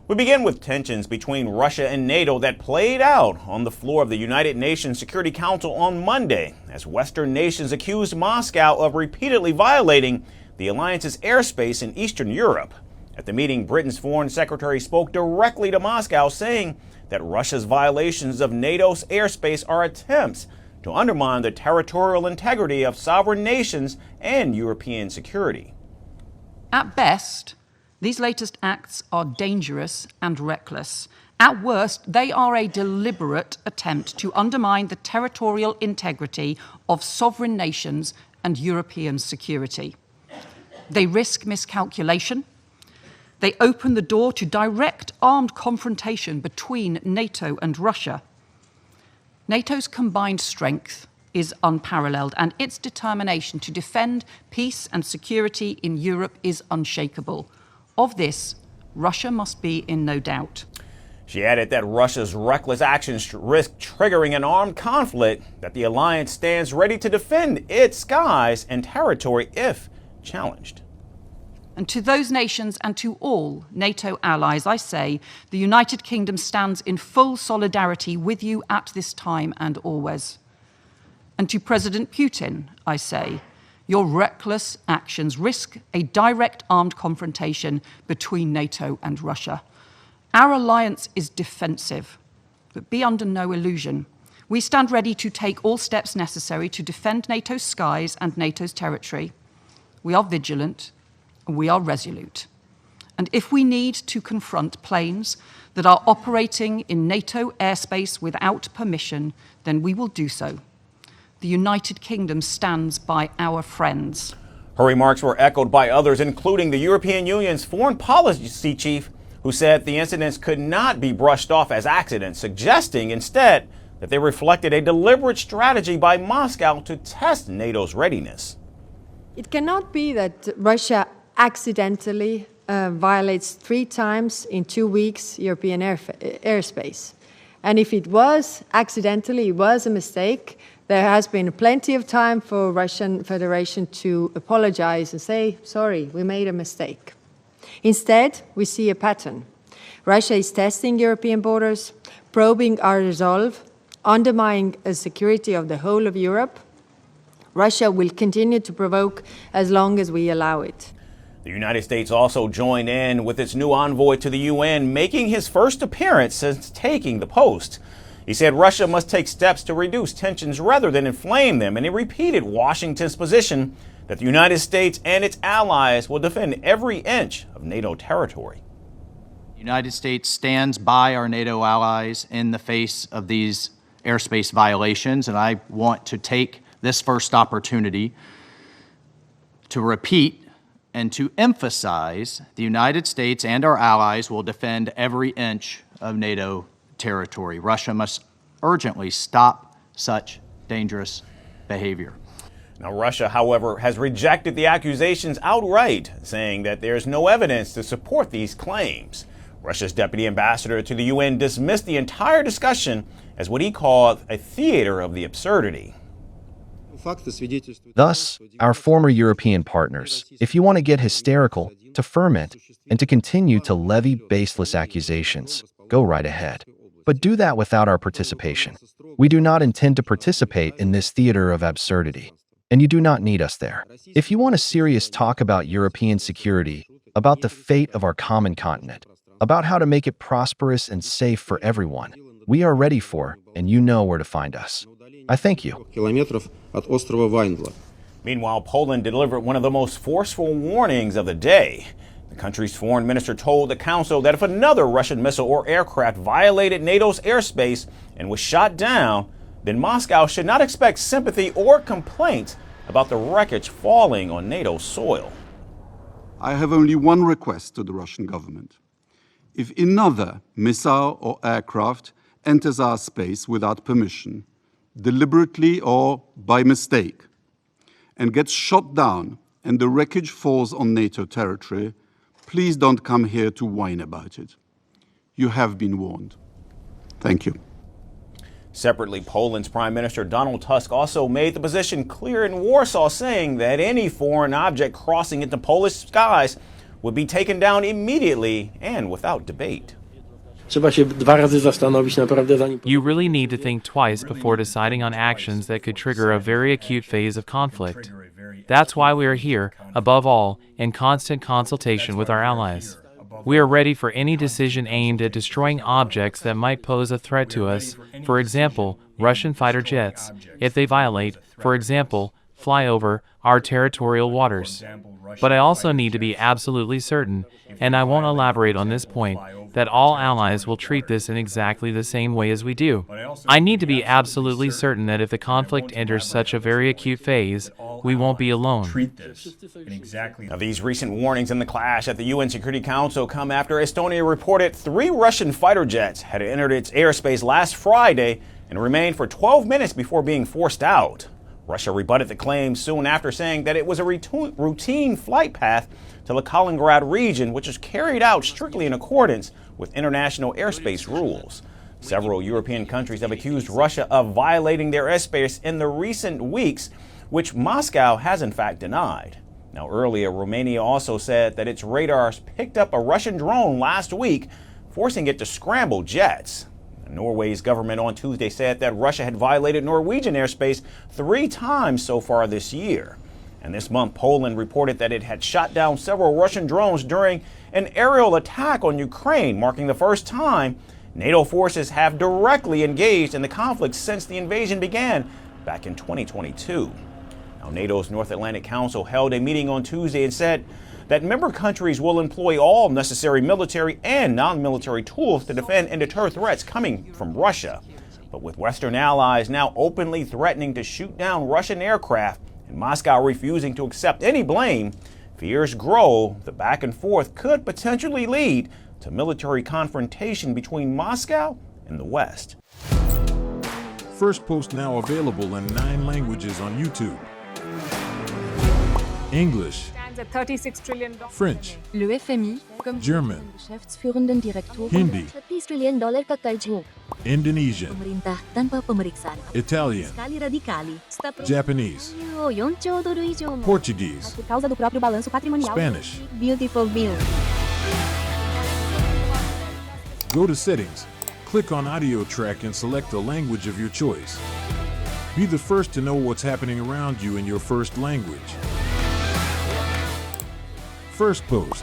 We begin with tensions between Russia and NATO that played out on the floor of the United Nations Security Council on Monday, as Western nations accused Moscow of repeatedly violating the alliance's airspace in Eastern Europe. At the meeting, Britain's Foreign Secretary spoke directly to Moscow, saying that Russia's violations of NATO's airspace are attempts to undermine the territorial integrity of sovereign nations and European security. At best, these latest acts are dangerous and reckless. At worst, they are a deliberate attempt to undermine the territorial integrity of sovereign nations and European security. They risk miscalculation. They open the door to direct armed confrontation between NATO and Russia. NATO's combined strength is unparalleled, and its determination to defend peace and security in Europe is unshakable. Of this, Russia must be in no doubt. She added that Russia's reckless actions risk triggering an armed conflict, that the alliance stands ready to defend its skies and territory if challenged. And to those nations and to all NATO allies, I say, the United Kingdom stands in full solidarity with you at this time and always. And to President Putin, I say, your reckless actions risk a direct armed confrontation between NATO and Russia. Our alliance is defensive, but be under no illusion. We stand ready to take all steps necessary to defend NATO's skies and NATO's territory. We are vigilant and we are resolute. And if we need to confront planes that are operating in NATO airspace without permission, then we will do so. The United Kingdom stands by our friends. Her remarks were echoed by others, including the European Union's foreign policy chief, who said the incidents could not be brushed off as accidents, suggesting instead that they reflected a deliberate strategy by Moscow to test NATO's readiness. It cannot be that Russia accidentally violates 3 times in 2 weeks European airspace. And if it was accidentally, it was a mistake, there has been plenty of time for Russian Federation to apologize and say, sorry, we made a mistake. Instead, we see a pattern. Russia is testing European borders, probing our resolve, undermining the security of the whole of Europe. Russia will continue to provoke as long as we allow it. The United States also joined in with its new envoy to the UN, making his first appearance since taking the post. He said Russia must take steps to reduce tensions rather than inflame them, and he repeated Washington's position that the United States and its allies will defend every inch of NATO territory. The United States stands by our NATO allies in the face of these airspace violations, and I want to take this first opportunity to repeat and to emphasize the United States and our allies will defend every inch of NATO territory. Russia must urgently stop such dangerous behavior. Now, Russia, however, has rejected the accusations outright, saying that there is no evidence to support these claims. Russia's deputy ambassador to the UN dismissed the entire discussion as what he called a theater of the absurdity. Thus, our former European partners, if you want to get hysterical, to ferment, and to continue to levy baseless accusations, go right ahead. But do that without our participation. We do not intend to participate in this theater of absurdity, and you do not need us there. If you want a serious talk about European security, about the fate of our common continent, about how to make it prosperous and safe for everyone, we are ready for, and you know where to find us. I thank you. Meanwhile, Poland delivered one of the most forceful warnings of the day. The country's foreign minister told the council that if another Russian missile or aircraft violated NATO's airspace and was shot down, then Moscow should not expect sympathy or complaints about the wreckage falling on NATO soil. I have only one request to the Russian government. If another missile or aircraft enters our space without permission, deliberately or by mistake, and gets shot down and the wreckage falls on NATO territory, please don't come here to whine about it. You have been warned. Thank you. Separately, Poland's Prime Minister Donald Tusk also made the position clear in Warsaw, saying that any foreign object crossing into Polish skies would be taken down immediately and without debate. Trzeba się 2 razy zastanowić naprawdę zanim... You really need to think twice before deciding on actions that could trigger a very acute phase of conflict. That's why we are here, above all, in constant consultation with our allies. We are ready for any decision aimed at destroying objects that might pose a threat to us, for example, Russian fighter jets, if they violate, for example, fly over our territorial waters. But I also need to be absolutely certain, and I won't elaborate on this point, that all allies will treat this in exactly the same way as we do. I need to be absolutely certain that if the conflict enters such a very acute phase, we won't be alone. Now, these recent warnings in the clash at the UN Security Council come after Estonia reported 3 Russian fighter jets had entered its airspace last Friday and remained for 12 minutes before being forced out. Russia rebutted the claims soon after, saying that it was a routine flight path to the Kaliningrad region, which is carried out strictly in accordance with international airspace rules. Several European countries have accused Russia of violating their airspace in the recent weeks, which Moscow has in fact denied. Now, earlier, Romania also said that its radars picked up a Russian drone last week, forcing it to scramble jets. Norway's government on Tuesday said that Russia had violated Norwegian airspace 3 times so far this year. And this month, Poland reported that it had shot down several Russian drones during an aerial attack on Ukraine, marking the first time NATO forces have directly engaged in the conflict since the invasion began back in 2022. Now, NATO's North Atlantic Council held a meeting on Tuesday and said that member countries will employ all necessary military and non-military tools to defend and deter threats coming from Russia. But with Western allies now openly threatening to shoot down Russian aircraft and Moscow refusing to accept any blame, fears grow the back and forth could potentially lead to military confrontation between Moscow and the West. Firstpost now available in 9 languages on YouTube. English, at $36 trillion. French, Le FMI, comme German, Geschäftsführenden Direktor, Hindi, $30 trillion kakaljo. Indonesian, Pemerintah tanpa pemeriksaan. Italian, Sekali radikali. Japanese, $1 idioma. Portuguese, Por causa do próprio balanço patrimonial. Spanish. Beautiful bill. Go to Settings, click on Audio Track and select a language of your choice. Be the first to know what's happening around you in your first language. Firstpost.